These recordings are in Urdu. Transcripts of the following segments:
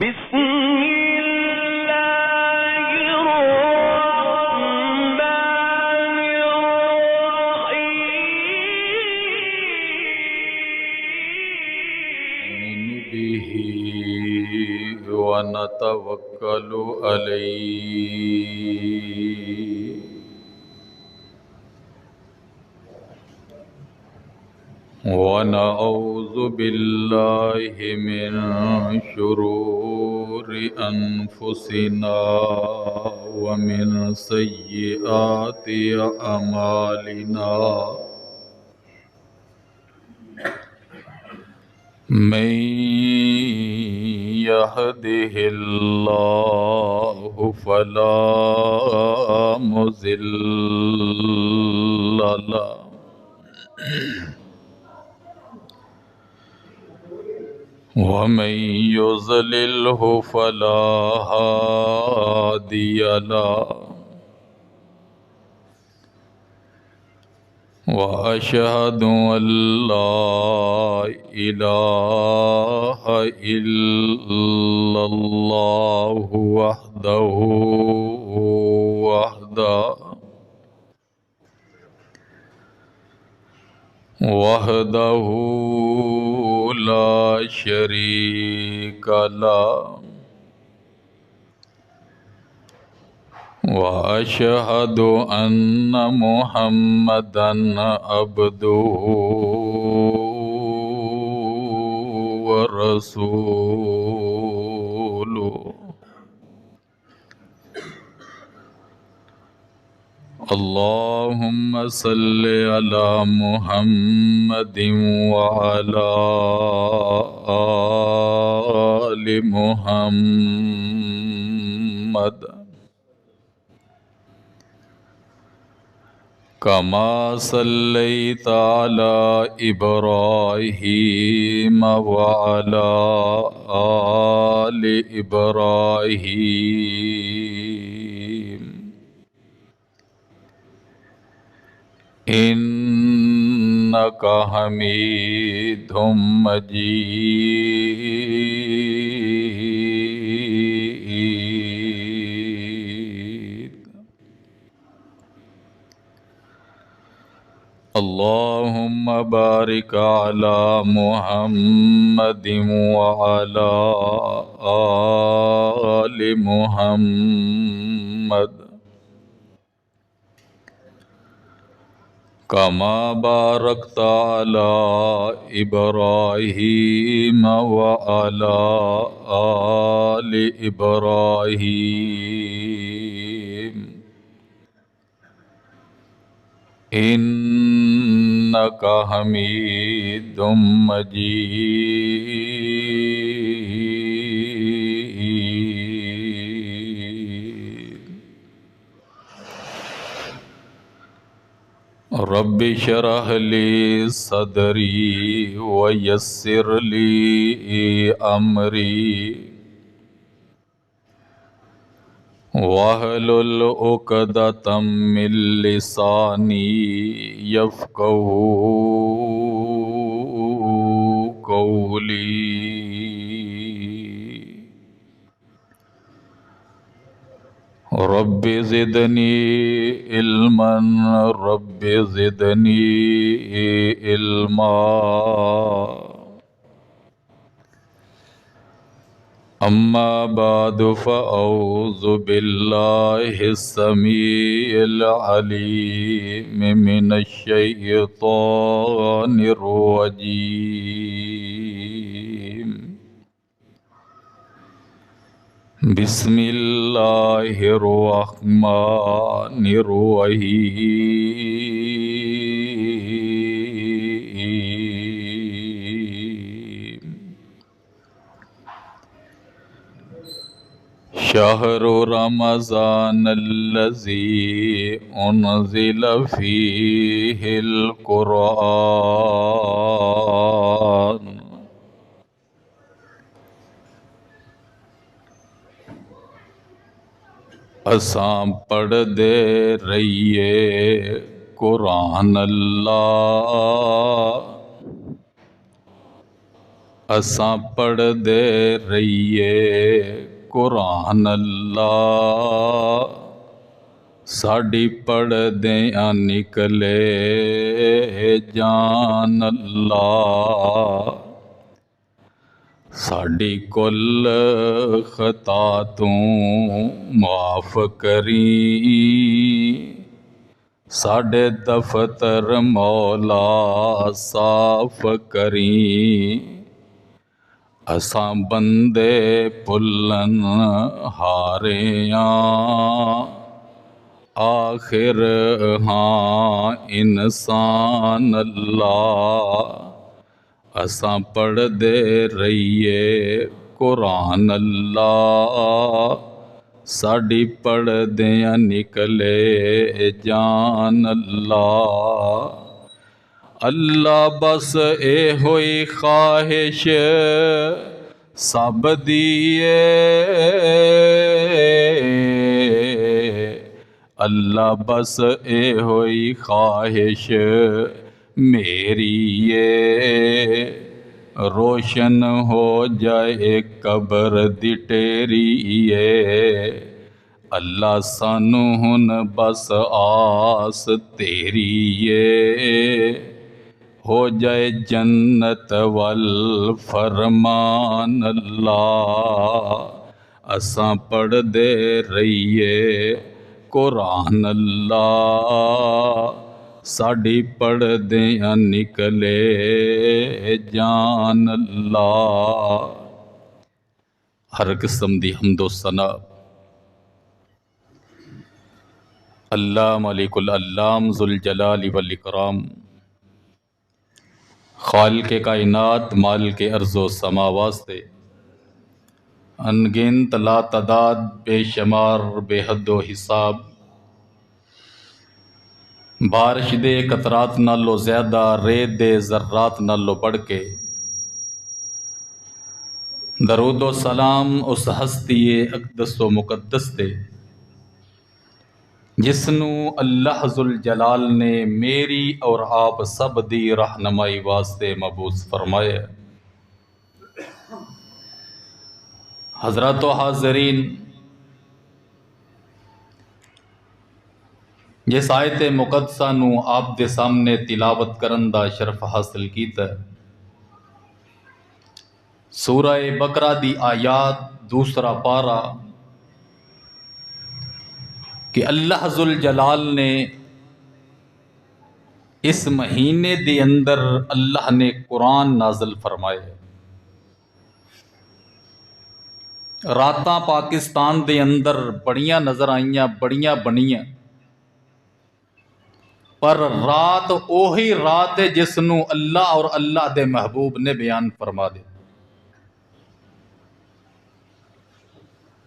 بسم الله الرحمن الرحيم به ونتوكل عليه ونعوذ بالله من شرور أنفسنا ومن سيئات أعمالنا من يهده الله فلا مضل له ومن يضلله فلا هادي له وأشهد أن لا إله إلا الله وحده لا شريك له وأشهد أن محمدا عبده ورسوله اللهم صل على محمد وعلى آل محمد كما صليت على إبراهيم وعلى آل إبراهيم إنك حميد مجيد اللهم بارك على محمد وعلى آل محمد كما باركت على إبراهيم وعلى آل إبراهيم إنك حميد مجيد رب اشرح لي صدري ويسر لي أمري واحلل عقدة من لساني يفقهوا قولي رب زدني علما رب زدني علما أما بعد فأعوذ بالله السميع العليم من الشيطان الرجيم بسم الله الرحمن الرحيم شهر رمضان الذي أنزل فيه القرآن اساں پڑھ دے رہیے قرآن اللہ اساں پڑھ دے رہیے قرآن اللہ، ساڈی پڑھ دیاں نکلے جان اللہ، ساڈی کل خطا توں معاف کریں، ساڈے دفتر مولا صاف کریں، اساں بندے پلن ہاریاں، آخر ہاں انسان اللہ، اساں پڑھ دے رہیے قرآن اللہ، ساڈی پڑھ دیاں نکلے جان اللہ، اللہ بس اے ہوئی خواہش سب دیئے، اللہ بس اے ہوئی خواہش میری ہے، روشن ہو جائے قبر دی ٹیری ہے، اللہ سانو ہن بس آس تیری ہے، ہو جائے جنت والفرمان اللہ، اساں پڑھ دے رہیے قرآن اللہ، ساڈی پڑھ دیاں نکلے جان اللہ۔ ہر قسم دی حمد و ثنا اللہ ملک العلام ذوالجلال والاکرام، خالق کائنات مالک ارض و سما واسطے، انگنت لا تعداد بے شمار بے حد و حساب، بارش دے قطرات نالو زیادہ ریت دے ذرات نالو بڑھ کے، درود و سلام اس ہستی اقدس و مقدس تے، جس نو اللہ ذوالجلال نے میری اور آپ سب دی رہنمائی واسطے مبعوث فرمایا۔ حضرات و حاضرین، جس آیت مقدسہ نو آپ دے سامنے تلاوت کرن دا شرف حاصل کیتا ہے، سورہ بقرہ دی آیات دوسرا پارہ، کہ اللہ ذوالجلال نے اس مہینے دے اندر اللہ نے قرآن نازل فرمائے، راتاں پاکستان دے اندر بڑیاں نظر آئیاں، بڑیاں بنیاں، پر رات اوہی رات ہے جس نو اللہ اور اللہ دے محبوب نے بیان فرما دے،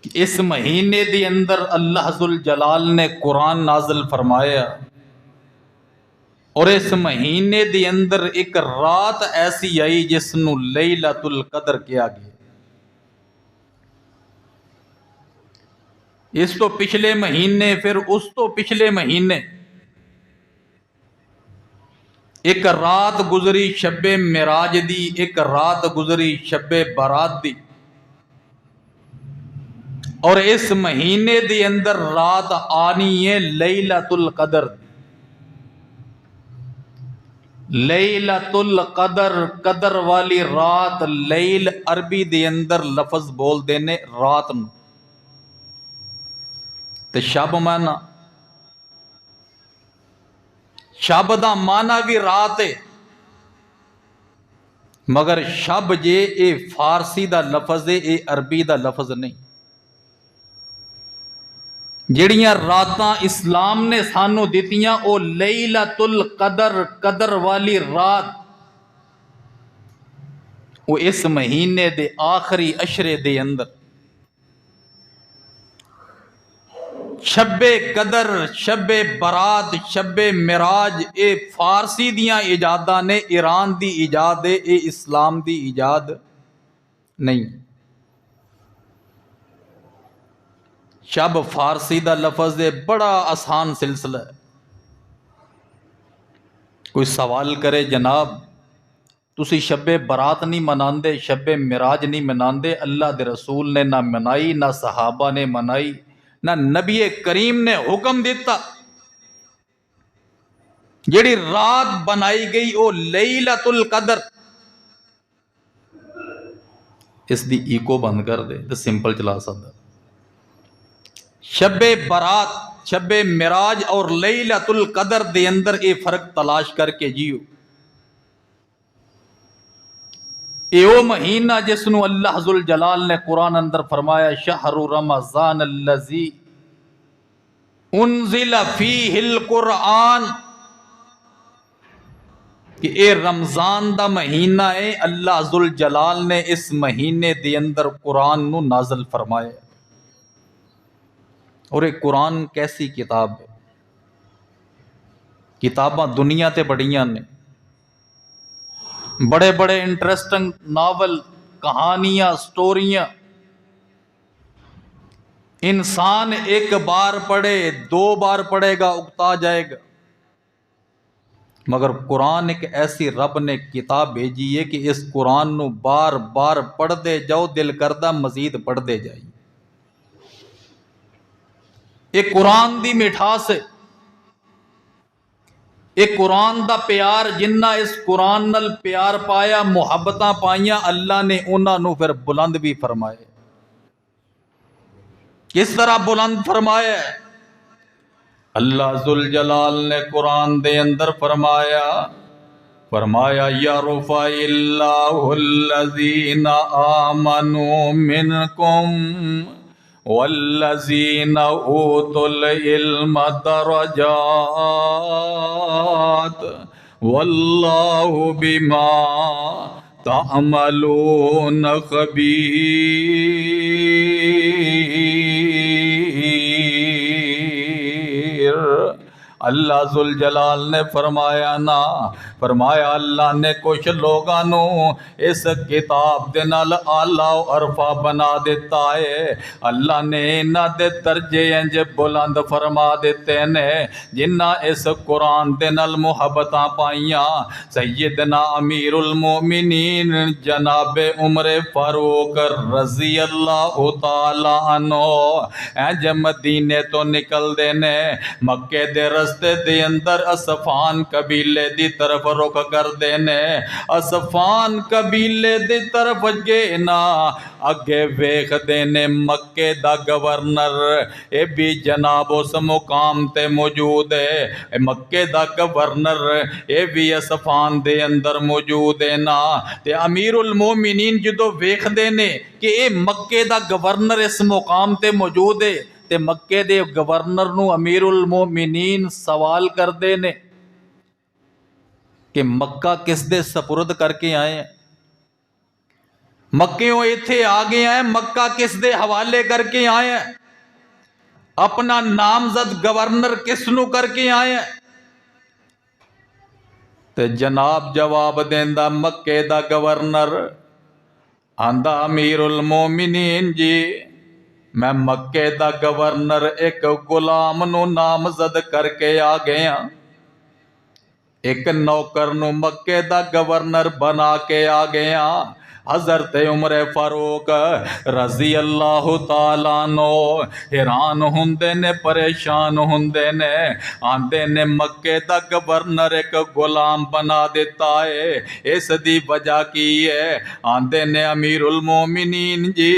اس مہینے دے اندر اللہ ذوالجلال نے قرآن نازل فرمایا، اور اس مہینے دے اندر ایک رات ایسی آئی جس نو لیلۃ القدر کیا گیا۔ اس تو پچھلے مہینے، پھر اس تو پچھلے مہینے ایک رات گزری شب معراج دی، ایک رات گزری شب برات دی، اور اس مہینے دی اندر رات آنی ہے لیلۃ القدر۔ لیلۃ القدر، قدر والی رات، لیل عربی دے اندر لفظ بول دینے رات نو، تے شب مانا، شب دا مانا بھی رات ہے، مگر شب جے اے فارسی دا لفظ ہے، اے عربی دا لفظ نہیں۔ جڑیاں راتاں اسلام نے سانو دیتیاں او لیلۃ القدر، قدر والی رات، وہ اس مہینے دے آخری عشرے دے اندر شب قدر، شب برات، شب معراج، اے فارسی دیاں ایجاداں نے، ایران دی ایجاد ہے، اے اسلام دی ایجاد نہیں۔ شب فارسی دا لفظ ہے، بڑا آسان سلسلہ ہے۔ کوئی سوال کرے جناب تسی شب برات نہیں مناندے، شب معراج نہیں مناندے، اللہ دے رسول نے نہ منائی، نہ صحابہ نے منائی، نہ نبی کریم نے حکم دیتا۔ جیڑی رات بنائی گئی او لیلۃ القدر، اس دی ایکو بند کر دے تو سمپل چلا سکتا۔ شب برات، شب معراج اور لیلۃ القدر دے اندر اے فرق تلاش کر کے جیو۔ اے او مہینہ جس نو اللہ ذوالجلال نے قرآن اندر فرمایا شہر رمضان الذی انزل فیہ القرآن، کہ اے رمضان دا مہینہ ہے، اللہ ذوالجلال نے اس مہینے دے اندر قرآن نو نازل فرمایا۔ اور ایک قرآن کیسی کتاب ہے، کتاباں دنیا تے بڑیاں نے، بڑے بڑے انٹرسٹنگ ناول، کہانیاں، سٹوریاں، انسان ایک بار پڑھے، دو بار پڑھے گا اکتا جائے گا، مگر قرآن ایک ایسی رب نے کتاب بھیجی ہے کہ اس قرآن نو بار بار پڑھ دے جاؤ، دل کردہ مزید پڑھ دے جائیے۔ ایک قرآن دی مٹھاس ہے، ایک قرآن دا پیار، جنہ اس قرآن نال پیار پایا، محبتاں پائیاں، اللہ نے انہاں نو پھر بلند بھی فرمائے۔ کس طرح بلند فرمایا ہے؟ اللہ ذوالجلال نے قرآن دے اندر فرمایا یرفع اللہ الذین آمنوا منکم والذین اوتوا العلم درجات واللہ بما تعملون خبیر۔ اللہ ذوالجلال نے فرمایا اللہ نے کچھ لوگانو اس کتاب دے نال اعلیٰ و عرفہ بنا دیتا ہے، اللہ نے انہاں دے درجے انج بلند فرما دیتے نے جنہ اس قرآن دے نال محبتاں پائیاں۔ سیدنا امیر المومنین جناب عمر فاروق رضی اللہ تعالی عنہ انج مدینے تو نکل دے نے، مکے دے رستے دے اندر اسفان قبیلے دی طرف رخ کر دینے، اسفان قبیلے دی طرف گئے نا، اگے ویکھ دینے مکے دا گورنر، اے بھی جناب اس مقام تے موجود ہے، مکے دا گورنر اے بھی اسفان دے اندر موجود ہے نا، تے امیر المومنین جدو ویکھ دینے کہ اے مکے دا گورنر اس مقام تے موجود ہے، تے مکے دے گورنر نو امیر المومنین سوال کر دے نے کہ مکہ کس دے سپرد کر کے آئے ہیں، مکیوں ایتھے آگے آئے، مکہ کس دے حوالے کر کے آئے ہیں، اپنا نامزد گورنر کس نو کر کے آئے ہیں؟ تے جناب جواب دیندا مکے دا گورنر آندا امیر المومنین جی میں مکے دا گورنر ایک غلام نو نامزد کر کے آ گیا، ایک نوکر نو مکے دا گورنر بنا کے آ گیا۔ حضرت عمر فاروق رضی اللہ تعالیٰ عنہ حیران ہوندے نے، پریشان ہوندے نے، آندے نے مکے دا گورنر ایک غلام بنا دیتا ہے، اس دی وجہ کی ہے؟ آندے نے امیر المومنین جی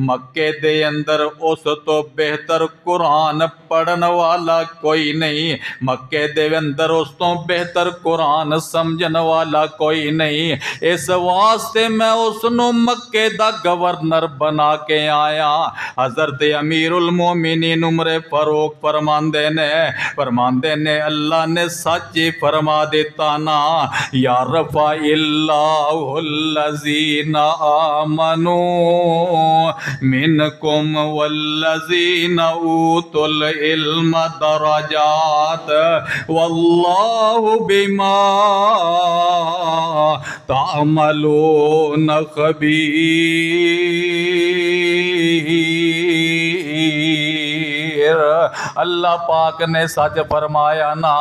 مکے دے اندر اس تو بہتر قرآن پڑھن والا کوئی نہیں، مکے دے اندر اس تو بہتر قرآن سمجھن والا کوئی نہیں، اس واسطے میں اس نو مکے دا گورنر بنا کے آیا۔ حضرت امیر المومنین عمر فاروق فرماندے نے اللہ نے سچ ہی فرما دیتا نا، یرفع اللہ الذین آمنوا منکم والذین اوتوا العلم درجات واللہ بما تعملون خبیر۔ اللہ پاک نے سچ فرمایا نا،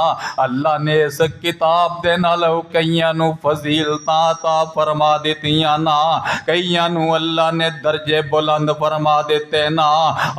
اللہ نے اس کتاب دے نال کئیاں نو فضیلتاں عطا فرما دتیاں نا، کئیاں نو اللہ نے درجے بلند فرما دیتے نا۔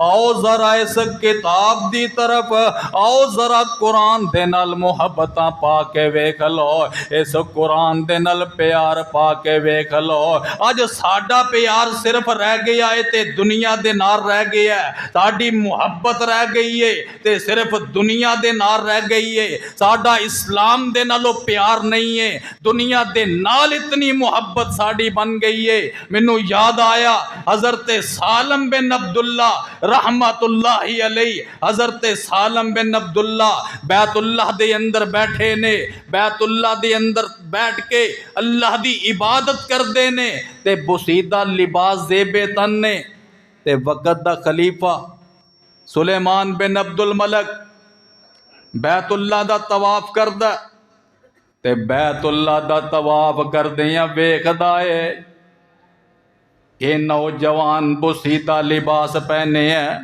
آؤ ذرا اس کتاب دی طرف، آؤ ذرا قرآن دے نال محبتاں پا کے ویکھ لو، اس قرآن دے نال پیار پا کے ویکھ لو۔ اج ساڈا پیار صرف رہ گیا ہے تے دنیا دے نال رہ گیا ہے، ساڈی محبت رہ گئی ہے تے صرف دنیا دے نال رہ گئی ہے، ساڈا اسلام دے نالوں پیار نہیں ہے، دنیا دے نال اتنی محبت ساڈی بن گئی ہے۔ مینوں یاد آیا حضرت سالم بن عبداللہ رحمت اللہ علیہ، حضرت سالم بن عبداللہ بیت اللہ دے اندر بیٹھے نے، بیت اللہ دے اندر بیٹھ کے اللہ دی عبادت کردے نے تے بسیدہ لباس زیبے تن نے، تے وقت دا خلیفہ سلیمان بن عبد الملک بیت اللہ دا طواف کردا تے بیت اللہ دا طواف کردیاں ویکھدا اے یہ نوجوان بسیدہ لباس پہنے ہیں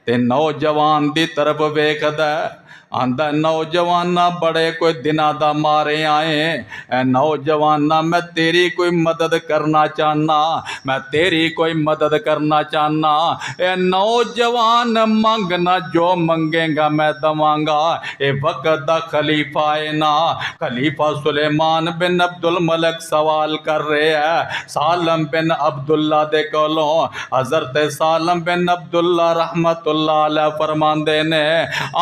تے نوجوان دی طرف ویکھدا ہے، آندا نوجوانہ بڑے کوئی دنہ دا مارے آئے، اے نوجوانہ میں تیری کوئی مدد کرنا چاہنا، میں تیری کوئی مدد کرنا چاہنا، اے نوجوان مانگنا جو منگے گا میں دواں گا۔ اے وقت دا خلیفہ ہے نا، خلیفہ سلیمان بن عبد الملک سوال کر رہے ہیں سالم بن عبداللہ دے کولوں، حضرت سالم بن عبداللہ رحمت اللہ علیہ فرماندے نے،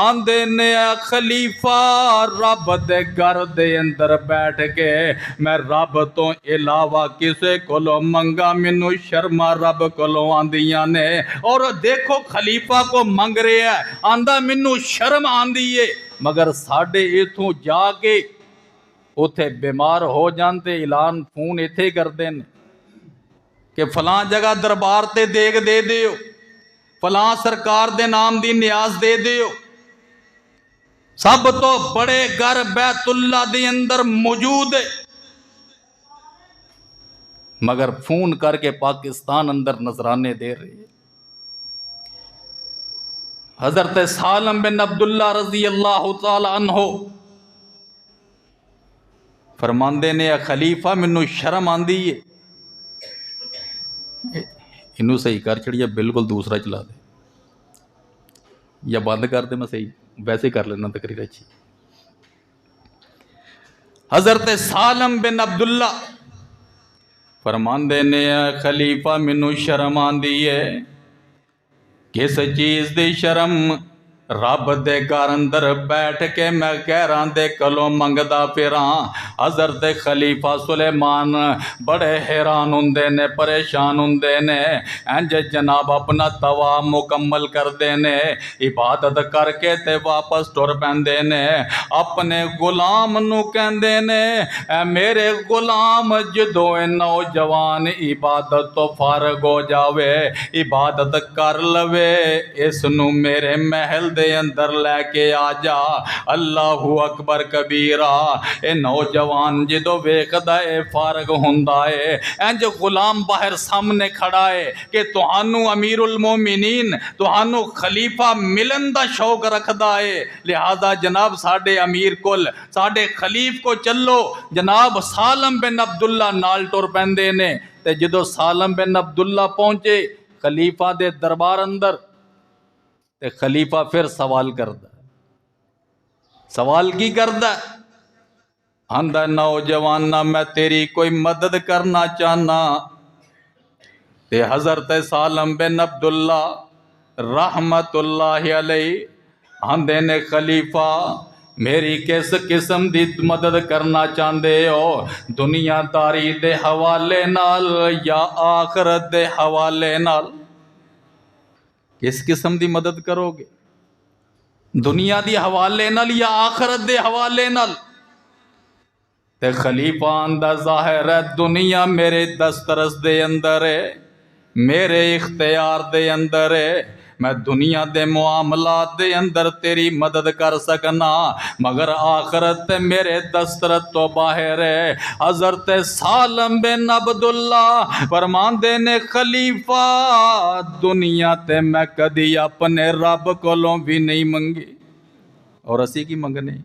آندے نے خلیفہ رب دے گھر دے اندر بیٹھ کے میں رب تو علاوہ کسے کولو منگا، مینوں شرما رب کولو آندیاں نے۔ اور دیکھو خلیفہ کو منگ رہے ہیں، آندا مینوں شرم آندی ہے، مگر ساڈے ایتھوں جا کے اوتھے بیمار ہو جانتے اعلان فون ایتھے کر دین کہ فلاں جگہ دربار تے دیگ دے دیو، فلاں سرکار دے نام دی نیاز دے دیو۔ سب تو بڑے گھر بیت اللہ دے اندر موجود ہے، مگر فون کر کے پاکستان اندر نذرانے دے رہے ہیں۔ حضرت سالم بن عبداللہ رضی اللہ تعالی عنہ فرماندے نے خلیفہ مینوں شرم آندی ہے، انہوں صحیح کر چھڑیا، بالکل دوسرا چلا دے یا بند کر دے، میں صحیح ویسے کر لینا تقریر اچھی۔ حضرت سالم بن عبداللہ فرماندے نے خلیفہ مینوں شرم آندی ہے، کس چیز دی شرم؟ رب دے گھر اندر بیٹھ کے میں غیراں دے کلوں منگدا پھراں۔ حضرت خلیفہ سلیمان بڑے حیران ہوندے نے، پریشان ہوندے نے، انج جناب اپنا طواف مکمل کردے نے، عبادت کر کے تے واپس ٹر پیندے نے، اپنے غلام نو کہندے نے اے میرے غلام جدوں اے نوجوان عبادت تو فارغ ہو جاوے، عبادت کر لوے، اس نو میرے محل دے اندر لے کے آ جا۔ اللہ اکبر کبیرہ۔ اے نوجوان جدو ویکھدا اے فارغ ہوندا اے، انج غلام باہر سامنے کھڑا ہے کہ تہانوں امیر المومنین، تہانوں خلیفہ ملن دا شوق رکھدا ہے، لہذا جناب ساڈے امیر کول، ساڈے خلیف کو چلو۔ جناب سالم بن عبداللہ نال ٹر پیندے نے، تے جدو سالم بن عبداللہ پہنچے خلیفہ دے دربار اندر تے خلیفہ پھر سوال کردا، سوال کی کردا؟ آندا نوجوانہ میں تیری کوئی مدد کرنا چاہنا، تے حضرت سالم بن عبداللہ رحمت اللہ علیہ آندے نے خلیفہ میری کس قسم دی مدد کرنا چاہندے ہو، دنیا داری دے حوالے نال یا آخرت دے حوالے نال؟ کس قسم دی مدد کرو گے، دنیا دی حوالے نال یا آخرت دے حوالے نال؟ تے خلیفہ آندا ظاہر ہے دنیا میرے دسترس دے اندر ہے، میرے اختیار دے اندر ہے، میں دنیا دے معاملات دے اندر تیری مدد کر سکنا مگر آخرت میرے دسترت تو باہر ہے۔ حضرت سالم بن عبداللہ فرماندے نے خلیفہ دنیا تے میں کدی اپنے رب کولوں بھی نہیں منگی، اور اسی کی منگنے،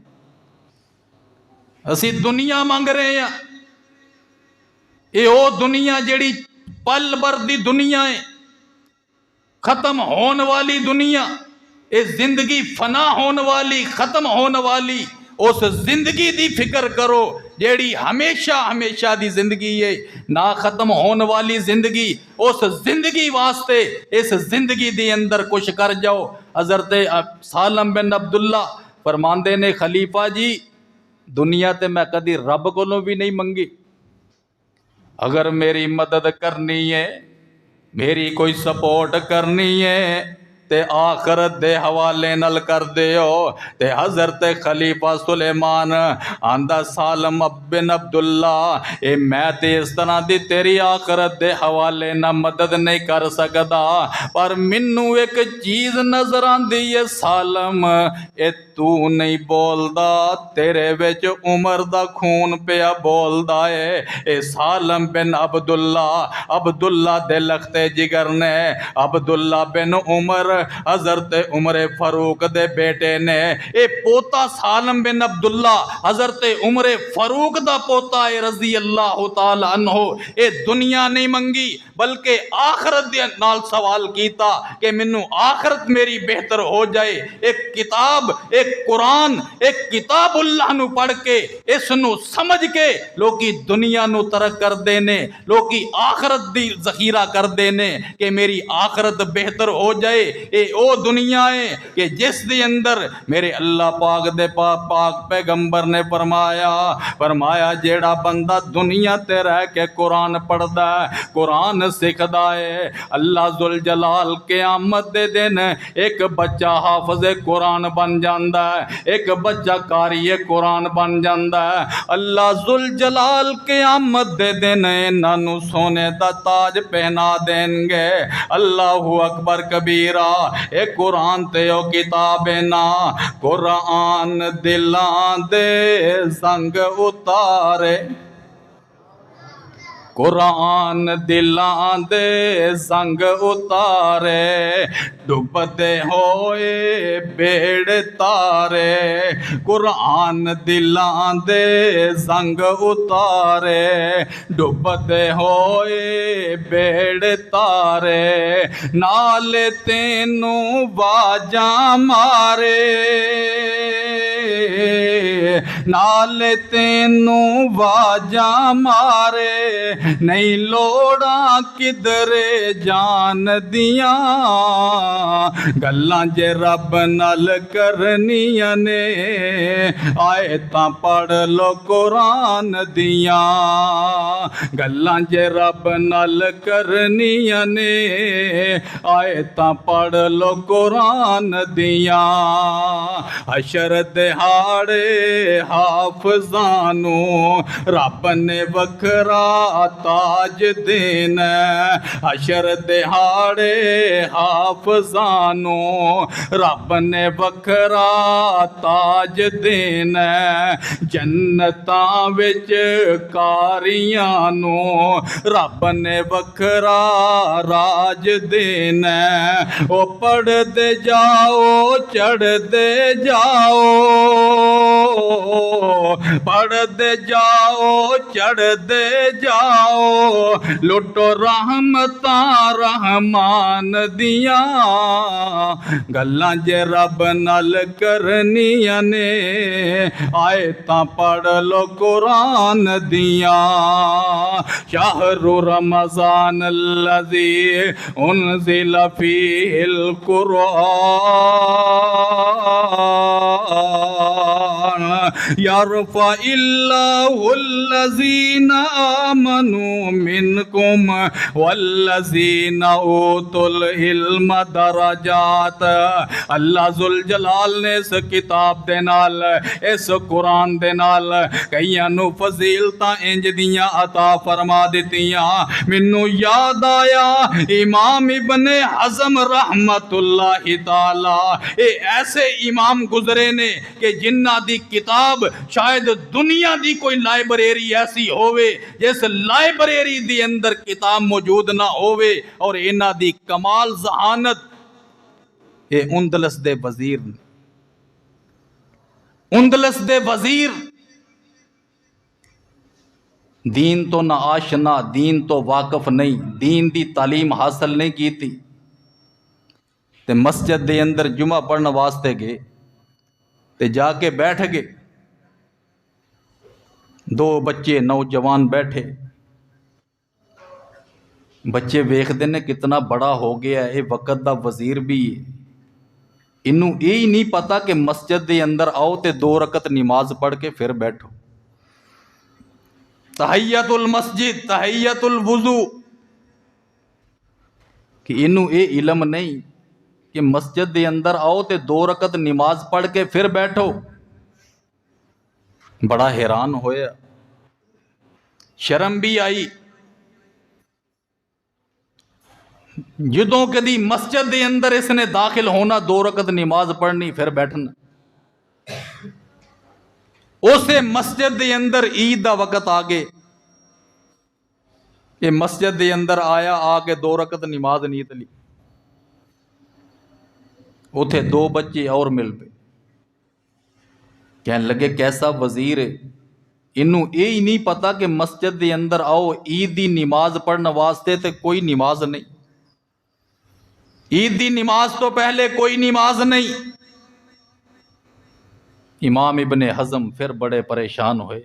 اسی دنیا منگ رہے ہیں۔ یہ او دنیا جیڑی پل بھر دی دنیا ہے، ختم ہون والی دنیا، یہ زندگی فنا ہون والی، ختم ہون والی، اس زندگی دی فکر کرو جیڑی ہمیشہ ہمیشہ دی زندگی ہے، نہ ختم ہون والی زندگی، اس زندگی واسطے اس زندگی دی اندر کچھ کر جاؤ۔ حضرت سالم بن عبداللہ فرماندے نے خلیفہ جی دنیا تے میں کدی رب کولوں بھی نہیں منگی، اگر میری مدد کرنی ہے، میری کوئی سپورٹ کرنی ہے تے آخرت دے حوالے نل کر دیو۔ تے حضرت خلیفہ سلیمان آندہ سالم بن عبداللہ اے میں تے اس طرح دی تیری آخرت دے حوالے نہ مدد نہیں کر سکدا، پر منو ایک چیز نظر آندی ہے سالم، اے تو نہیں بولدا، تیرے وچ عمر دا خون پیا بولدا ہے۔ اے سالم بن عبداللہ دے لختے جگر نے، عبداللہ بن عمر حضرت عمر فاروق دے بیٹے نے، اے پوتا سالم بن عبداللہ حضرت عمر فاروق دا پوتا ہے رضی اللہ تعالی عنہ۔ اے دنیا نہیں منگی بلکہ آخرت دے نال سوال کیتا کہ منو آخرت میری بہتر ہو جائے۔ ایک کتاب، ایک قرآن، ایک کتاب اللہ نو پڑھ کے اس نو سمجھ کے لوکی دنیا نو ترک کر دینے، لوکی آخرت دی ذخیرہ کر دینے کہ میری آخرت بہتر ہو جائے۔ اے او دنیا ہے کہ جس دے اندر میرے اللہ پاک دے پاک پیغمبر نے فرمایا جیڑا بندہ دنیا تے رہ کے قرآن پڑھدا ہے، قرآن سکھدا ہے، اللہ ذوالجلال قیامت دے دن ایک بچہ حافظ قرآن بن جاندا ہے، ایک بچہ قاری قرآن بن جاندا ہے۔ اللہ ذوالجلال قیامت دے دن انہاں نو سونے دا تاج پہنا دین گے۔ اللہ اکبر کبیرہ۔ اے قرآن تے او کتاب نا، قرآن دلاں دے زنگ اتارے، قرآن دلاں دے زنگ اتارے، ڈوبتے ہوئے بیڑ تارے، قرآن دلاں دے زنگ اتارے، ڈوبتے ہوئے بیڑ تارے، نال تینوں واجاں مارے، نال تینوں واجاں مارے، نہیں لوڑاں کدرے جان دیاں، گلاں جے رب نال کرنیاں نے، آیتاں پڑھ لو قرآن دیاں، گلاں جے رب نال کرنیاں نے، آیتاں پڑھ لو قرآن دیاں۔ حشر دہاڑے حافظانو رب نے وکھرا تاج دینا، حشر دہاڑے حافظانو رب نے وکھرا تاج دینا، جنتاں وچ کاریاں نو رب نے وکھرا راج دینا، او پڑھ دے جاؤ چڑھ دے جاؤ، پڑھ دے جاؤ چڑھ دے جاؤ، لٹو رحمتاں رحمان دیاں، گلاں جے رب نال کرنیاں نے، آیتاں پڑھ لو قرآن دیاں۔ شہر رمضان الذی انزل فیہ القرآن یرفع اللہ الذین آمنوا منکم والذین اوتوا العلم درجات۔ اللہ ذوالجلال نے اس کتاب دے نال، اس قرآن دے نال کئیاں نو فضیلتاں انج دیاں عطا فرما دتیاں۔ مینوں یاد آیا امام ابن حزم رحمت اللہ تعالی، اے ایسے امام گزرے نے کہ جنہ دی کتاب شاید دنیا دی کوئی لائبریری ایسی ہووے جس لائبریری دی اندر کتاب موجود نہ ہووے، اور انہاں دی کمال ذہانت۔ اے اندلس دے وزیر، اندلس دے وزیر، دین تو نہ آشنا، دین تو واقف نہیں، دین دی تعلیم حاصل نہیں کی تھی، تے مسجد دے اندر جمعہ پڑھنے واسطے گئے تے جا کے بیٹھ گئے۔ دو بچے نوجوان بیٹھے، بچے ویکھدے نے کتنا بڑا ہو گیا ہے، یہ وقت دا وزیر بھی ہے، انہوں یہ نہیں پتا کہ مسجد دے اندر آؤ تے 2 رکعت نماز پڑھ کے پھر بیٹھو۔ تحیت المسجد، تحیت الوضو، کہ انہوں یہ علم نہیں کہ مسجد دے اندر آؤ تے 2 رکعت نماز پڑھ کے پھر بیٹھو۔ بڑا حیران ہویا، شرم بھی آئی۔ جدوں کدی مسجد دے اندر اس نے داخل ہونا، 2 رکعت نماز پڑھنی پھر بیٹھنا۔ اسے مسجد دے اندر عید دا وقت آگے، یہ مسجد دے اندر آیا، آ کے 2 رکعت نماز نیت لی، اتھے 2 بچے اور مل پے، کہنے لگے کیسا وزیر ہے، انہوں یہ نہیں پتا کہ مسجد دے اندر آؤ عید دی نماز پڑھنے واسطے تے کوئی نماز نہیں، عید دی نماز تو پہلے کوئی نماز نہیں۔ امام ابن حزم پھر بڑے پریشان ہوئے،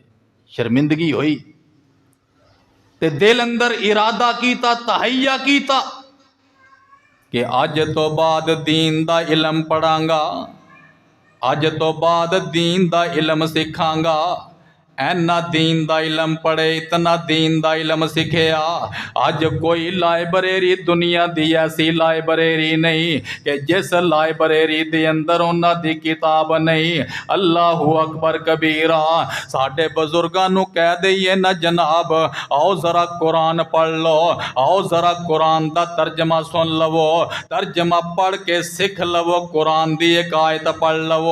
شرمندگی ہوئی، تے دل اندر ارادہ کیتا، تہیہ کیتا کہ اج تو بعد دین دا علم پڑھاں گا، اج تو بعد دین دا علم سکھاں گا۔ اینا دین دا علم پڑھے، اتنا دین دا علم سکھیا، آج کوئی لائبریری دنیا دی ایسی لائبریری نہیں کہ جس لائبریری دے اندر انہاں دی کتاب نہیں۔ اللہ اکبر کبیرہ۔ ساڈے بزرگاں نو کہہ دئیے نا جناب، آؤ ذرا قرآن پڑھ لو، آؤ ذرا قرآن دا ترجمہ سن لو، ترجمہ پڑھ کے سکھ لو، قرآن دی ایک آیت پڑھ لو۔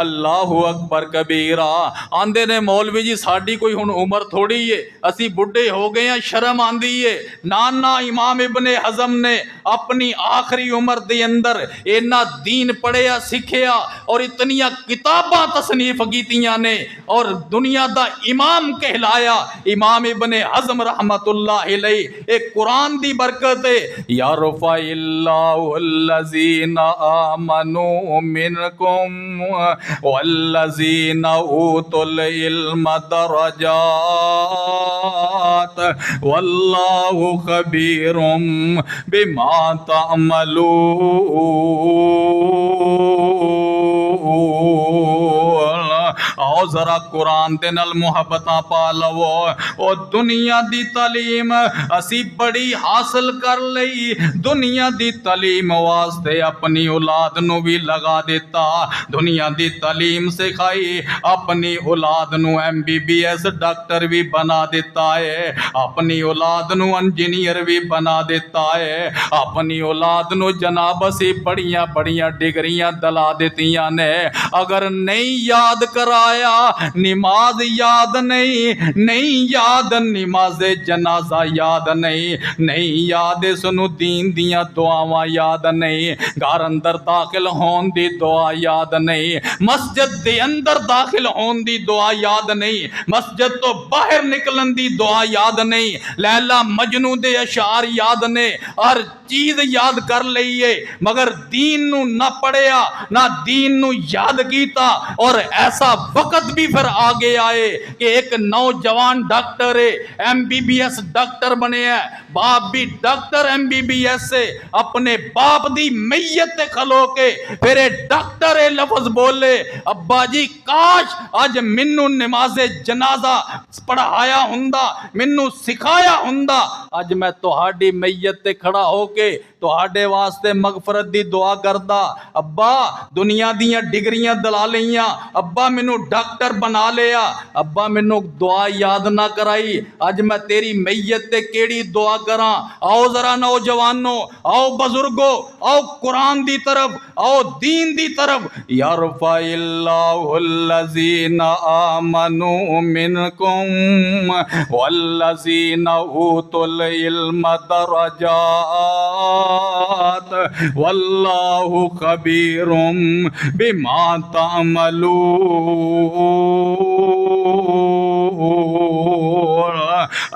اللہ اکبر کبیرہ۔ آندے نے مولوی جی ساڈی کوئی ہن عمر تھوڑی ہے، اسی بڈھے ہو گئے ہیں، شرم آندی ہے۔ نانا امام ابن حزم نے اپنی آخری عمر دے اندر اینا دین پڑھیا سکھیا اور اتنیاں کتاباں تصنیف کیتیاں نے اور دنیا دا امام کہلایا۔ امام ابن حزم رحمت اللہ علیہ، ایک قرآن دی برکت ہے، یرفع اللہ الذین آمنوا منکم والذین اوتوا العلم درجات واللہ خبیر بما تعملون۔ آؤ ذرا قرآن دے نال محبتاں پا لو۔ او دنیا دی تعلیم اسی بڑی حاصل کر لئی، دنیا دی تعلیم واسطے اپنی اولاد نو بھی لگا دیتا، دنیا دی تعلیم سکھائی، اپنی اولاد نو MBBS ڈاکٹر بھی بنا دیتا ہے، اپنی اولاد نو انجینئر بھی بنا دیتا ہے، اپنی اولاد نو جناب اسی بڑیاں بڑیاں ڈگریاں دلا دیتیاں نے۔ اگر نہیں یاد کرایا نماز یاد نہیں یاد نماز جنازہ یاد نہیں یاد سنو دین دیاں دعاواں یاد نہیں، گھر اندر داخل ہون دی دعا یاد نہیں، مسجد دے اندر داخل ہون دی دعا یاد نہیں، مسجد تو باہر نکلن دی دعا یاد نہیں، لیلا مجنو دے اشعار یاد نے، ہر چیز یاد کر لئیے مگر دین نو نہ پڑھیا، نہ دین نو یاد کیتا، اور ایسا وقت بھی پھر آگے آئے کہ ایک نوجوان ڈاکٹر ہے, MBBS ڈاکٹر بنے ہیں, باپ بھی ڈاکٹر MBBS سے, اپنے باپ دی میت تے کھلو کے پھر ڈاکٹر لفظ بولے, ابا جی کاش اج مینوں نماز جنازہ پڑھایا ہوندا, مینوں سکھایا ہوندا, اج میں تہاڈی میت تے کھڑا ہو کے تہاڈے واسطے مغفرت دی دعا کردا. ابا دنیا دیاں ڈگریاں دلا لیاں, ابا مینوں ڈاکٹر بنا لیا, ابا مینوں دعا یاد نہ کرائی, اج میں تیری میت تے کیڑی دعا کراں. آؤ ذرا نوجوانوں, آؤ بزرگوں, آؤ قرآن دی طرف, آؤ دین دی طرف. یرفع اللہ الذین آمنوا منکم والذین اوتوا العلم درجات واللہ خبیر بما تعملون.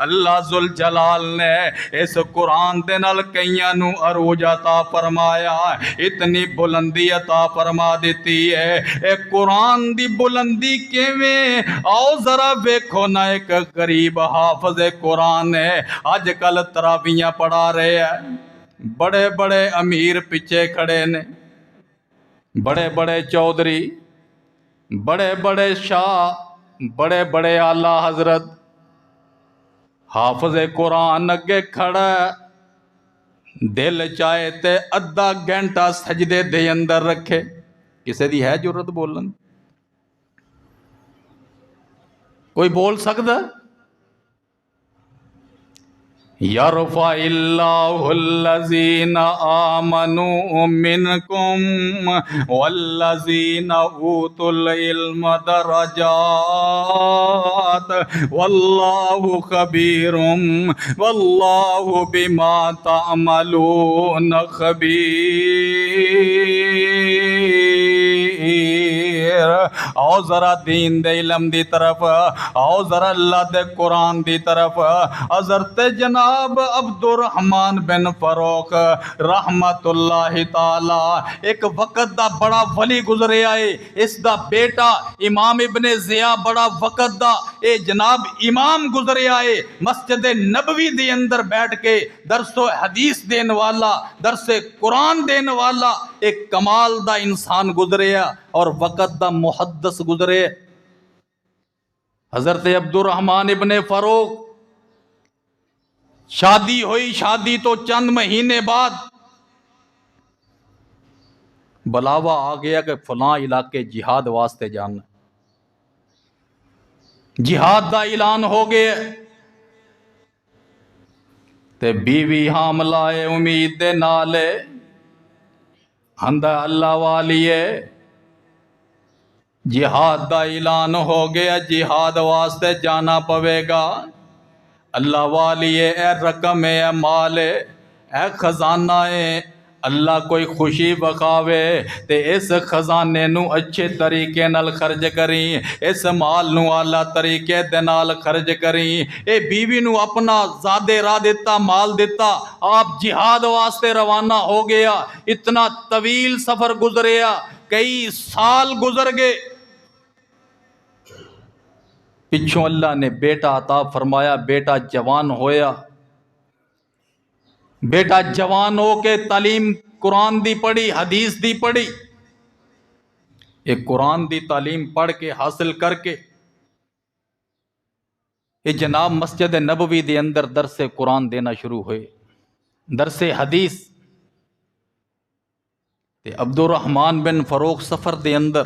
اللہ ذوالجلال نے اس قرآن دے نال کئیاں نو عروج عطا فرمایا, اتنی بلندی عطا فرما دیتی ہے. اے قرآن دی بلندی کیویں, آؤ ذرا ویکھو نا, ایک غریب حافظ قرآن ہے اج کل تراویحاں پڑھا رہے ہیں, بڑے بڑے امیر پیچھے کھڑے نے, بڑے بڑے چودھری, بڑے بڑے شاہ, بڑے بڑے اعلی حضرت, حافظ قرآن اگے کھڑا, دل چاہے تے ادھا گھنٹہ سجدے دے اندر رکھے. کسے دی ہے جرت بولن؟ کوئی بول سکتا؟ یرفع اللہ الذین آمنوا منکم والذین اوتوا العلم درجات واللہ خبیر واللہ بما تعملون خبیر. آؤ ذرا دین دے علم دی طرف, آؤ ذرا اللہ دے قرآن دی طرف. حضرت جناب عبد الرحمن بن فاروق رحمت اللہ تعالی ایک وقت دا بڑا ولی گزرے آئے. اس دا بیٹا امام ابن ضیاء بڑا وقت دا اے جناب امام گزرے آئے, مسجد نبوی دے اندر بیٹھ کے درس و حدیث دین والا, درس قرآن دین والا ایک کمال دا انسان گزرے اور وقت دا محدث گزرے. حضرت عبد الرحمن ابن فاروق شادی ہوئی, شادی تو چند مہینے بعد بلاوا آ گیا کہ فلاں علاقے جہاد واسطے جانا, جہاد دا اعلان ہو گیا. تے بیوی حاملہ ہے, امید دے نالے ہندا اللہ والی ہے, جہاد دا اعلان ہو گیا, جہاد واسطے جانا پوے گا. اللہ والی ہے, اے رقم ہے, اے مال ہے, اے خزانہ ہے, اللہ کوئی خوشی بخاوے تے اس خزانے نو اچھے طریقے نال خرچ کریں, اس مال نو اعلیٰ طریقے دے نال خرچ کریں. اے بیوی نو اپنا زادے راہ دیتا, مال دیتا, آپ جہاد واسطے روانہ ہو گیا. اتنا طویل سفر گزریا, کئی سال گزر گئے. پچھوں اللہ نے بیٹا عطا فرمایا, بیٹا جوان ہویا, بیٹا جوان ہو کے تعلیم قرآن دی پڑھی, حدیث دی پڑھی. ایک قرآن دی تعلیم پڑھ کے حاصل کر کے یہ جناب مسجد نبوی دے اندر درس قرآن دینا شروع ہوئے, درس حدیث. تے عبد الرحمن بن فاروق سفر دے اندر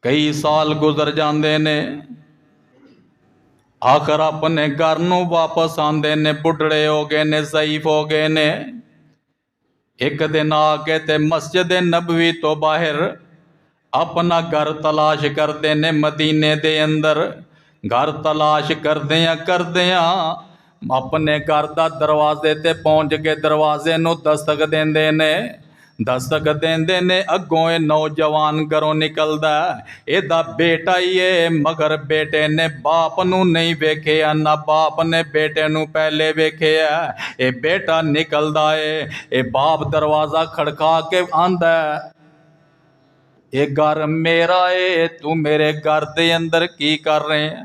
کئی سال گزر جاندے نے, آخر اپنے گھر نو واپس آندے نے, بڈھڑے ہو گئے نے, ضعیف ہو گئے نے. ایک دن آ کے تے مسجد نبوی تو باہر اپنا گھر تلاش کردے نے, مدینے دے اندر گھر تلاش کردیاں اپنے گھر دا دروازے تے پہنچ کے دروازے نو دستک دیندے نے. دستک دیندے نے, اگوں اے نوجوان گھروں نکلدا ہے, اے دا بیٹا ہی ہے, مگر بیٹے نے باپ نو نہیں ویکھیا, نہ باپ نے بیٹے نو پہلے ویکھیا. اے بیٹا نکلدا ہے, اے باپ دروازہ کھڑکا کے آندا ہے, یہ گھر میرا ہے، تو میرے گھر دے اندر کی کر رہے ہیں؟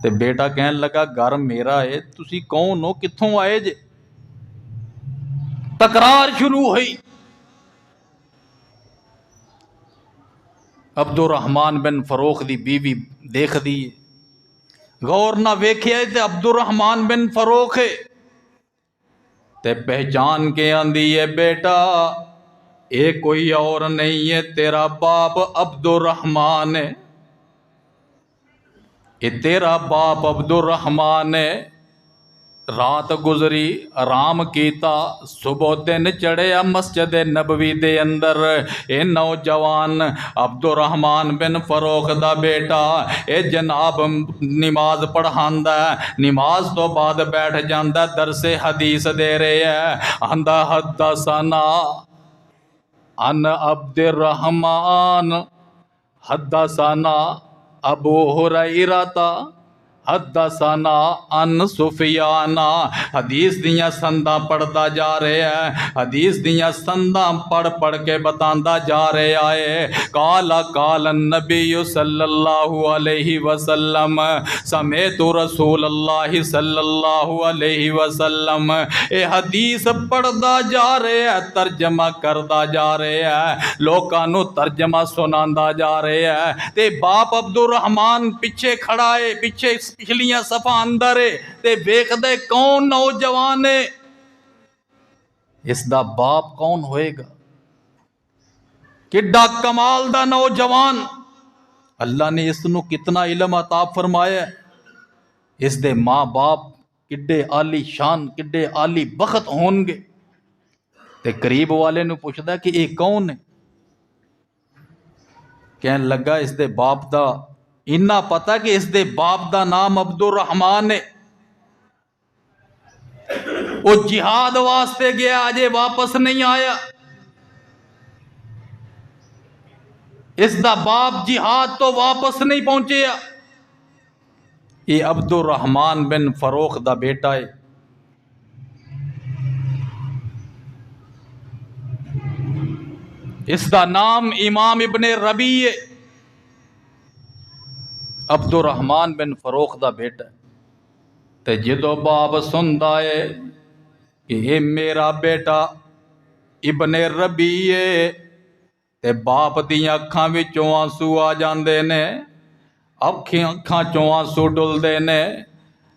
تے بیٹا کہن لگا گھر میرا ہے، تسی کون ہو، کتھوں آئے جے؟ تکرار شروع ہوئی۔ عبد الرحمن بن فروخ دی بیوی دیکھ دی، غور نہ ویکھیا تے عبد الرحمن بن فروخ ہے تے پہچان کے آندی ہے بیٹا اے کوئی اور نہیں ہے، تیرا باپ عبد الرحمن ہے، یہ تیرا باپ عبد الرحمن ہے، رات گزری آرام کیتا، صبح دن چڑھیا مسجد نبوی دے اندر، اے نوجوان عبد الرحمن بن فروخ دا بیٹا اے جناب نماز پڑھاندا ہے، نماز تو بعد بیٹھ جاندا درس حدیث دے رہے ہے، آندا حدثنا عن عبد الرحمن حدثنا ابو ہریرہ حدثنا عن سفیان، حدیث دیاں سنداں پڑھدا جا رہے ہیں، حدیث دیاں سنداں پڑھ پڑھ کے بتاندا جا رہے آئے، قال قال النبی صلی اللہ علیہ وسلم سمعت رسول اللہ صلی اللہ علیہ وسلم، اے حدیث پڑھدا جا رہے ہیں، ترجمہ کردا جا رہے ہیں، لوکاں نو ترجمہ سناندا جا رہے ہیں، تے باپ عبد الرحمن پیچھے کھڑا ہے، پیچھے پچھلیاں صفحہ اندر ہے تے ویکھ دے کون نوجوان ہے، اس دا باپ کون ہوئے گا، کڈا کمال دا نوجوان، اللہ نے اس نو کتنا علم عطا فرمایا ہے، اس دے ماں باپ کڈے عالی شان کڈے عالی بخت ہون گے، تے قریب والے نو پوچھدا ہے کہ یہ کون ہے، کہن لگا اس دے باپ دا انہا پتا کہ اس دے باپ دا نام عبد الرحمن ہے، وہ جہاد واسطے گیا اجے واپس نہیں آیا، اس دا باپ جہاد تو واپس نہیں پہنچیا، یہ عبد الرحمن بن فروخ دا بیٹا ہے، اس دا نام امام ابن ربیع ہے، عبد الرحمن بن فروخ دا بیٹا ہے، تے جدو باپ سندا ہے کہ یہ میرا بیٹا ابن ربیع ہے، تے باپ دیاں اکھاں وچوں آنسو آ جاندے نے، اکھاں چوں آنسو ڈلدے نے،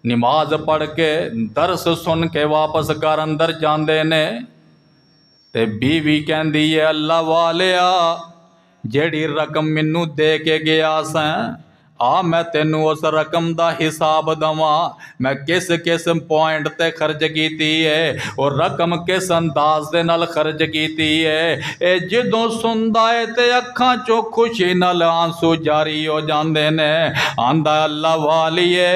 نماز پڑھ کے درس سن کے واپس گھر اندر جاندے نے، تے بیوی کہندی ہے اللہ والیا جیڑی رقم مینوں دے کے گیا ساں آ میں تینوں اس رقم دا حساب دواں، میں کس کس پوائنٹ تے خرچ کیتی ہے اور رقم کس انداز دے نال خرچ کیتی ہے، اے جدوں سندا ہے تے اکھاں چوں خوشی نال آنسو جاری ہو جاندے نے، آندا اللہ والیے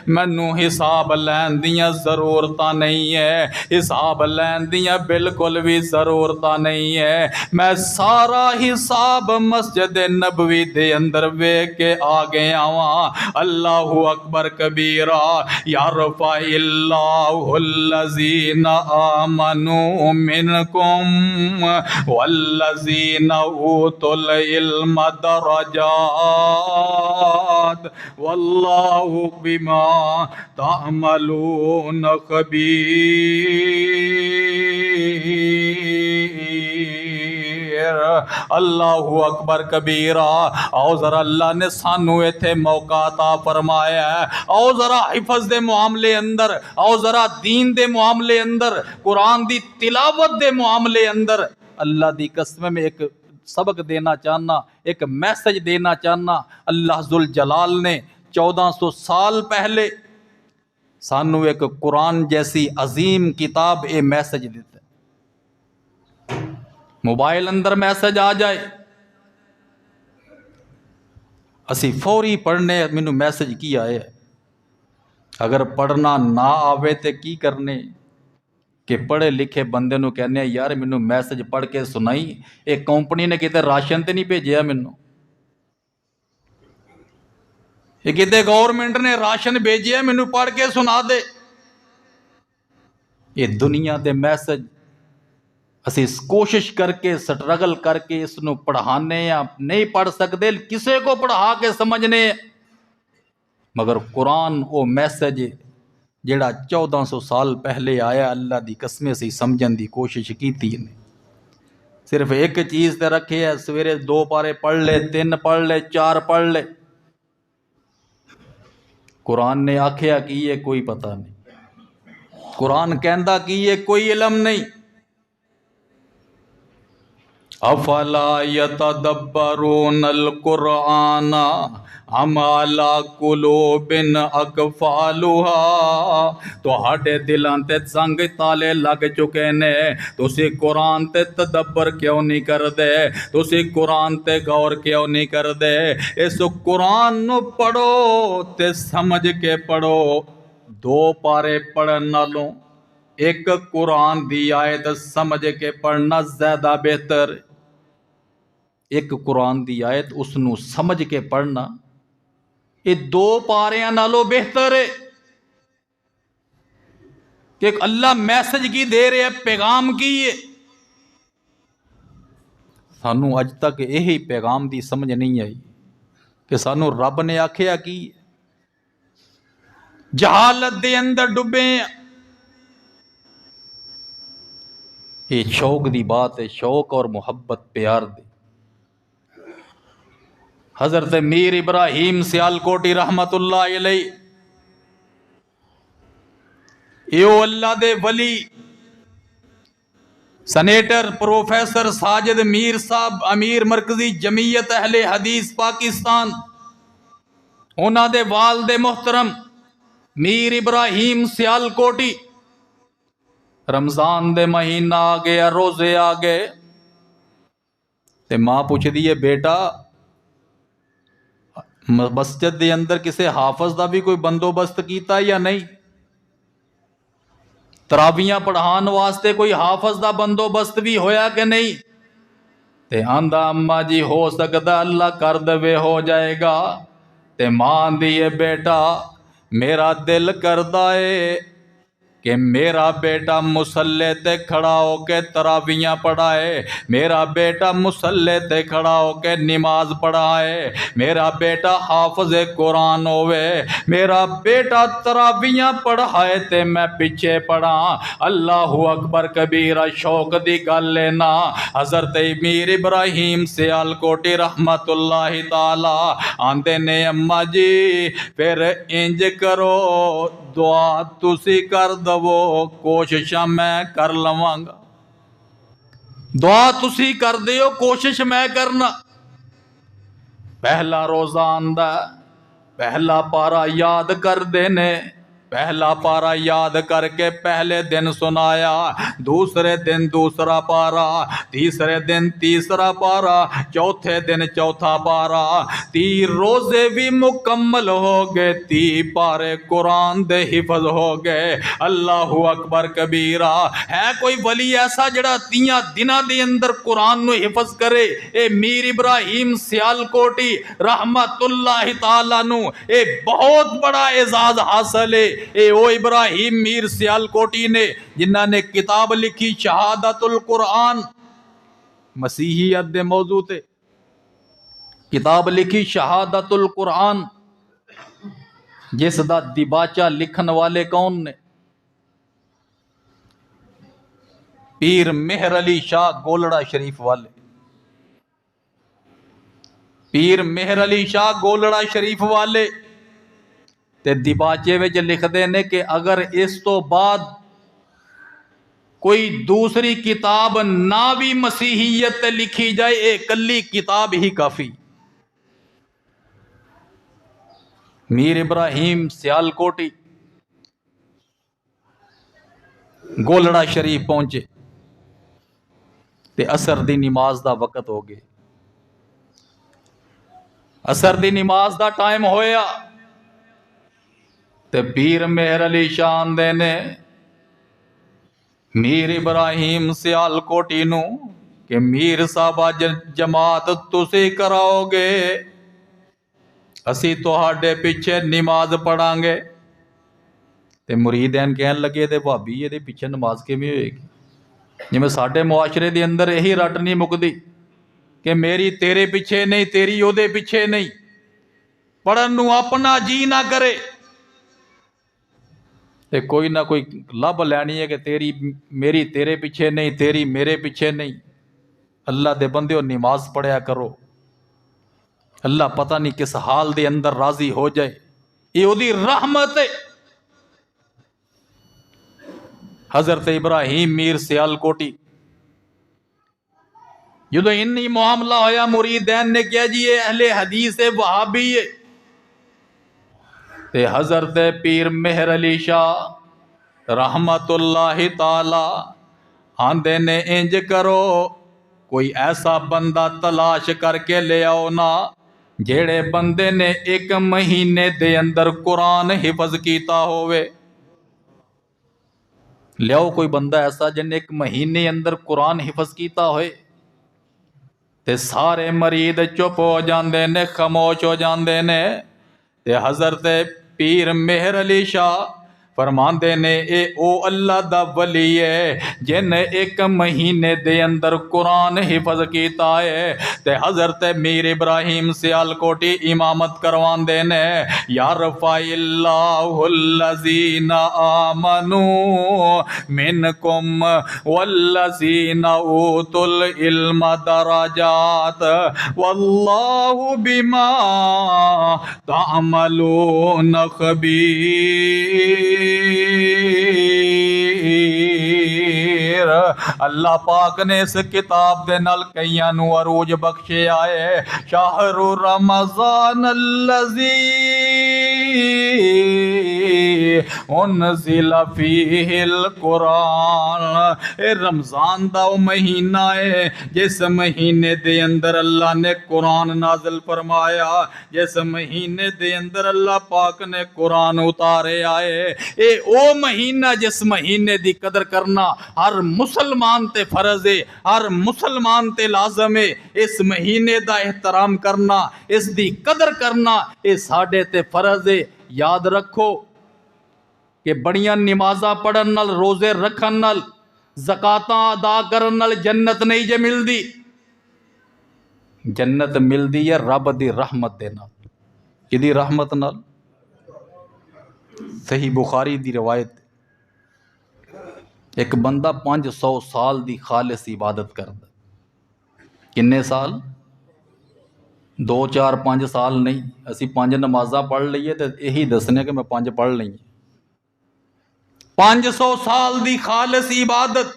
مینوں حساب لین دیاں ضرورتاں نہیں ہے، حساب لین دیاں بالکل بھی ضرورتاں نہیں ہے، میں سارا حساب مسجد نبوی دے اندر ویکھ کے آ گیا ہاں، اللہ اکبر کبیرہ، یرفع اللہ الذین آمنوا منکم والذین اوتوا العلم درجات واللہ بما تعملون خبیر، اللہ اکبر کبیرہ، آؤ ذرا اللہ نے سانو ایتھے موقع عطا فرمایا ہے، آؤ ذرا حفظ دے معاملے اندر، آؤ ذرا دین دے معاملے اندر، قرآن دی تلاوت دے معاملے اندر، اللہ دی قسم میں ایک سبق دینا چاہنا، ایک میسج دینا چاہنا، اللہ ذوالجلال نے 1400 سال پہلے سانو ایک قرآن جیسی عظیم کتاب اے میسج دیتا ہے، موبائل اندر میسج آ جائے اسی فوری پڑھنے مینوں میسج کی آئے، اگر پڑھنا نہ آوے تے کی کرنے کہ پڑھے لکھے بندے نو کہنے یار مینوں میسج پڑھ کے سنائی، ایک کمپنی نے کتے راشن تے نہیں بھیجیا مینوں، یہ کتے گورنمنٹ نے راشن بھیجیا مینوں پڑھ کے سنا دے، یہ دنیا دے میسج اسی کوشش کر کے سٹرگل کر کے اس نو پڑھانے یا نہیں پڑھ سکتے کسے کو پڑھا کے سمجھنے، مگر قرآن وہ میسج جڑا 1400 سال پہلے آیا، اللہ دی قسمیں سی سمجھن دی کوشش کیتی نے۔ صرف ایک چیز تے رکھے ہے، سویرے 2 پارے پڑھ لے، 3 پڑھ لے، 4 پڑھ لے۔ قرآن نے آکھیا کی یہ کوئی پتہ نہیں، قرآن کہندا کی یہ کوئی علم نہیں۔ افلا یتدبرون القرآن ام علی قلوب اقفالها، تہاڈے دلاں تے زنگ تالے لگ چکے نے، تسی قرآن تے تدبر کیوں نہیں کردے، تسی قرآن تے غور کیوں نہیں کردے۔ اس قرآن نو پڑھو تے سمجھ کے پڑھو۔ 2 پارے پڑھن نالوں ایک قرآن دی آیت سمجھ کے پڑھنا زیادہ بہتر۔ ایک قرآن دی آیت اس نو سمجھ کے پڑھنا یہ 2 پاریاں نالوں بہتر ہے، کہ اللہ میسج کی دے رہے ہیں، پیغام کی ہے۔ سانو اج تک یہی پیغام دی سمجھ نہیں آئی کہ سانو رب نے آکھیا کی جہالت دے اندر ڈبے ہیں۔ یہ شوق دی بات ہے، شوق اور محبت پیار دی۔ حضرت میر ابراہیم سیالکوٹی رحمت اللہ علیہ، ایو اللہ دے ولی سینیٹر پروفیسر ساجد میر صاحب، امیر مرکزی جمعیت اہل حدیث پاکستان، انہاں دے والد محترم میر ابراہیم سیالکوٹی، رمضان دے مہینہ آ گیا، روزے آ گئے تے ماں پوچھ دیئے بیٹا مسجد دے اندر کسے حافظ دا بھی کوئی بندوبست کیتا یا نہیں، تراویاں پڑھان واسطے کوئی حافظ دا بندوبست بھی ہویا کہ نہیں؟ تے آندا اماں جی ہو سکتا اللہ کر دے ہو جائے گا۔ تے ماں دیئے بیٹا میرا دل کردا ہے کہ میرا بیٹا مصلی تے کھڑا ہو کے تراویاں پڑھائے، میرا بیٹا مصلی تے کھڑا ہو کے نماز پڑھائے، میرا بیٹا حافظ قرآن ہوئے، میرا بیٹا تراویاں پڑھائے تے میں پیچھے پڑھا۔ اللہ اکبر کبیرہ، شوق دی گل لینا۔ حضرت میر ابراہیم سیالکوٹی رحمت اللہ تعالی آندے نے اماں جی پھر انج کرو، دعا تسی کر دو، کوششاں میں کر لواں گا۔ دعا تسی کر دیو، کوشش میں کرنا۔ پہلا روزہ آندا، پہلا پارا یاد کر دینے، پہلا پارا یاد کر کے پہلے دن سنایا، دوسرے دن دوسرا پارا، تیسرے دن تیسرا پارا، چوتھے دن چوتھا پارا، 30 روزے بھی مکمل ہو گئے، 30 پارے قرآن دے حفظ ہو گئے۔ اللہ اکبر کبیرہ۔ ہے کوئی ولی ایسا جڑا 30 دنوں دے اندر قرآن نو حفظ کرے؟ اے میر ابراہیم سیالکوٹی رحمت اللہ تعالیٰ نو اے بہت بڑا اعزاز حاصل ہے۔ اے او ابراہیم میر سیالکوٹی نے جنہاں نے کتاب لکھی شہادت القرآن، مسیحیت دے موضوع تے کتاب لکھی شہادت القرآن، جس دا دیباچہ لکھن والے کون نے؟ پیر مہر علی شاہ گولڑا شریف والے۔ پیر مہر علی شاہ گولڑا شریف والے تے دیباچے وچ لکھدے نے کہ اگر اس تو بعد کوئی دوسری کتاب نہ بھی مسیحیت تے لکھی جائے، اے کلی کتاب ہی کافی۔ میر ابراہیم سیالکوٹی گولڑا شریف پہنچے تے عصر دی نماز دا وقت ہو گئے، عصر دی نماز دا ٹائم ہویا تے پیر مہر علی شاہ دے نے میر ابراہیم سیالکوٹی نو کہ میر صاحب جماعت تسی کراؤ گے، اسی تہاڈے پیچھے نماز پڑھاں گے۔ تے مریدین کہن لگے تے بھابی یہ دے پیچھے نماز کے میں ہوئے گی؟ جویں ساڈے معاشرے دے اندر یہی رٹ نہیں مکدی کہ میری تیرے پیچھے نہیں، تیری او دے پیچھے نہیں، پڑھن نو اپنا جی نہ کرے تے کوئی نہ کوئی لب لینی ہے کہ تیری میری تیرے پیچھے نہیں، تیری میرے پیچھے نہیں۔ اللہ دے بندیو نماز پڑھیا کرو، اللہ پتہ نہیں کس حال دے اندر راضی ہو جائے، یہ او دی رحمت ہے۔ حضرت ابراہیم میر سیال کوٹی جدو انی معاملہ ہویا مریدین نے کیا جی یہ اہل حدیث وہابی ہے، تے حضرت پیر مہر علی شاہ رحمت اللہ تعالی آندے نے انج کرو کوئی ایسا بندہ تلاش کر کے لے آؤ نا جیڑے بندے نے ایک مہینے دے اندر قرآن حفظ کیتا ہوئے۔ لیاؤ کوئی بندہ ایسا جن ایک مہینے اندر قرآن حفظ کیتا ہوئے، تے سارے مرید چپ ہو جاندے نے، خاموش ہو جاندے نے، تے حضرت پیر مہر علی شاہ فرماندے نے اے او اللہ دا ولی ہے جن ایک مہینے دے اندر قرآن حفظ کیتا ہے۔ تے حضرت میر ابراہیم سیال کوٹی امامت کرواندے نے یارفع اللہ الذین آمنوا منکم والذین اوتوا العلم درجات واللہ بما تعملون خبیر۔ اللہ پاک نے اس کتاب دے نال کئیاں نو عروج بخشے آئے۔ شہر رمضان الذی انزل فیہ القرآن، اے رمضان دا او مہینہ ہے جس مہینے دے اندر اللہ نے قرآن نازل فرمایا، جس مہینے دے اندر اللہ پاک نے قرآن اتارے آئے۔ اے او مہینہ جس مہینے دی قدر کرنا ہر مسلمان تے فرض ہے، ہر مسلمان تے لازم ہے۔ اس مہینے دا احترام کرنا، اس دی قدر کرنا اے ساڈے تے فرض ہے۔ یاد رکھو کہ بڑیاں نمازاں پڑھن نال، روزے رکھن نال، زکاتاں ادا کرن نال جنت نہیں جے ملدی، جنت ملدی ہے رب دی رحمت دے نال۔ کدی رحمت نال؟ صحیح بخاری دی روایت، ایک بندہ 500 سال دی خالص عبادت کردا۔ کنے سال؟ 2 4 5 سال نہیں، اسی 5 نمازاں پڑھ لئیے تو یہی دسنے کہ میں 5 پڑھ لئیے۔ 500 سال دی خالص عبادت۔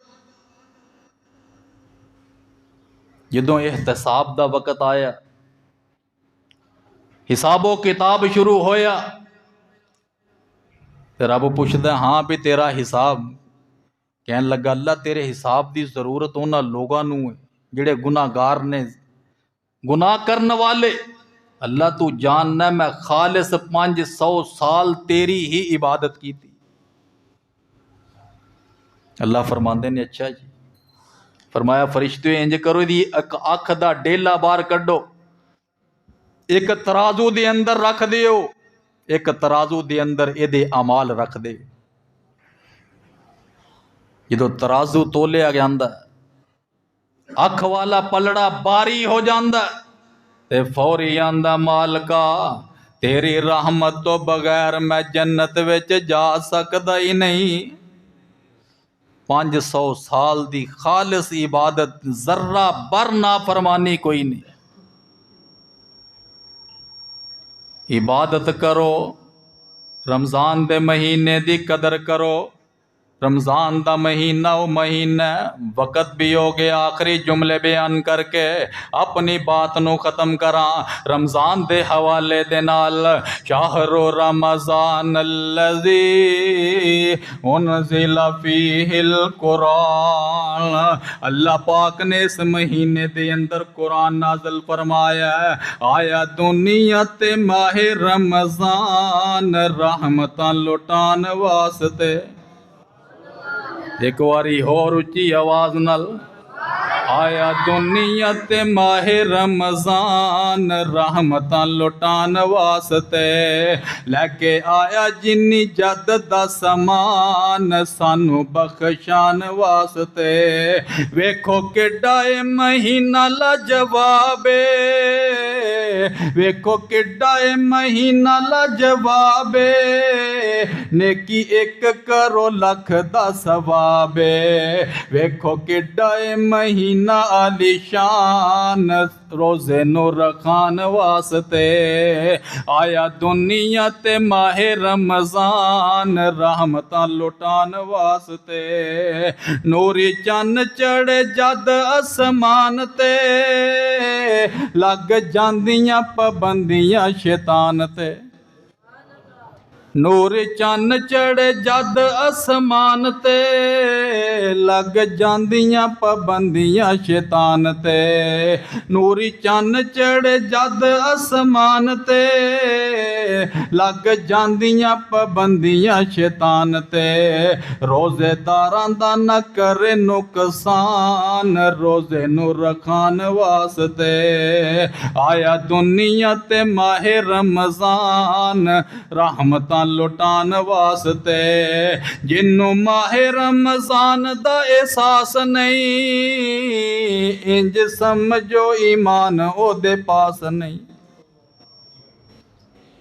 جدوں احتساب دا وقت آیا، حساب و کتاب شروع ہویا، تے رب پوچھدا ہاں بھی تیرا حساب؟ کہن لگا اللہ تیرے حساب دی ضرورت انہاں لوگاں نوں ہے جڑے گناہگار نے، گناہ کرن والے۔ اللہ تو جاننا میں خالص 500 سال تیری ہی عبادت کی تھی۔ اللہ فرماندے نے اچھا جی، فرمایا فرشتے انج کرو دی اکھ دا ڈیلا باہر کڈو، ایک ترازو دے اندر رکھ دیو، ایک ترازو دے اندر اے دے اعمال رکھ دے۔ جدو ترازو تولیا جاندا، اکھ والا پلڑا باری ہو جاندا تے فوری آندا مالکا تیری رحمت تو بغیر میں جنت وچ جا سکدا ہی نہیں۔ 500 سال دی خالص عبادت، ذرہ بر نافرمانی کوئی نہیں۔ عبادت کرو، رمضان دے مہینے دی قدر کرو۔ رمضان دا مہینہ او مہینہ، وقت بھی ہو گیا، آخری جملے بیان کر کے اپنی بات نو ختم کراں۔ رمضان دے حوالے دے نال شہر رمضان الذی انزل فیہ القرآن، اللہ پاک نے اس مہینے دے اندر قرآن نازل فرمایا ہے۔ آیا دنیا تے ماہ رمضان رحمتاں لٹان واسطے، ایک واری ہور اچھی آواز نال آیا دنیا تے ماہ رمضان رحمتاں لٹان واسطے لے کے آیا جنی جد دا سامان سانو بخشان واسطے ویکھو کڈا اے مہینہ لاجواب ویکھو کڈا اے مہینہ لاجواب نیکی ایک کرو لکھ دا ثواب ویکھو کڈا اے مہینہ عالی شان روزے نو رکھان واسطے آیا دنیا تے ماہ رمضان رحمتاں لٹان واسطے نوری چن چڑھے جد اسمان تے لگ جاندیاں پابندیاں شیطان تے نور چن چڑھے جد اسمان تے لگ جاندیاں پابندیاں شیطان تے نوری چن چڑھے جد اسمان تے لگ جاندیاں پابندیاں شیطان تے روزے داراں دا نہ کرے نقصان روزے نو رکھان واسطے آیا دنیا تے ماہ رمضان رحمتاں لٹان واسطے جنوں ماہ رمضان دا احساس نہیں انج سمجھو ایمان او دے پاس نہیں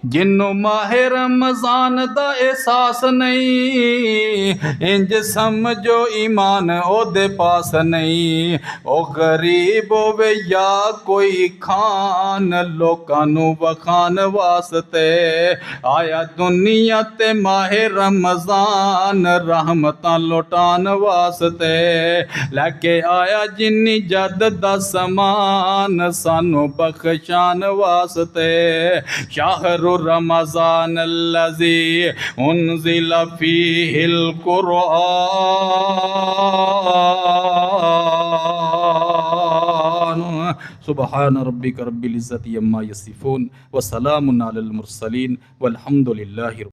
جنوں ماہ رمضان دا احساس نہیں انج سمجھو ایمان او دے پاس نہیں او غریب ہووے یا کوئی کھان لوکاں نو وکھان واسطے آیا دنیا تے ماہ رمضان رحمتاں لٹان واسطے لے کے آیا جنی جد دا سامان سانو بخشان واسطے شہر رمضان الذي انزل فيه القرآن سبحان ربك رب العزة عما يصفون وسلام على المرسلين والحمد لله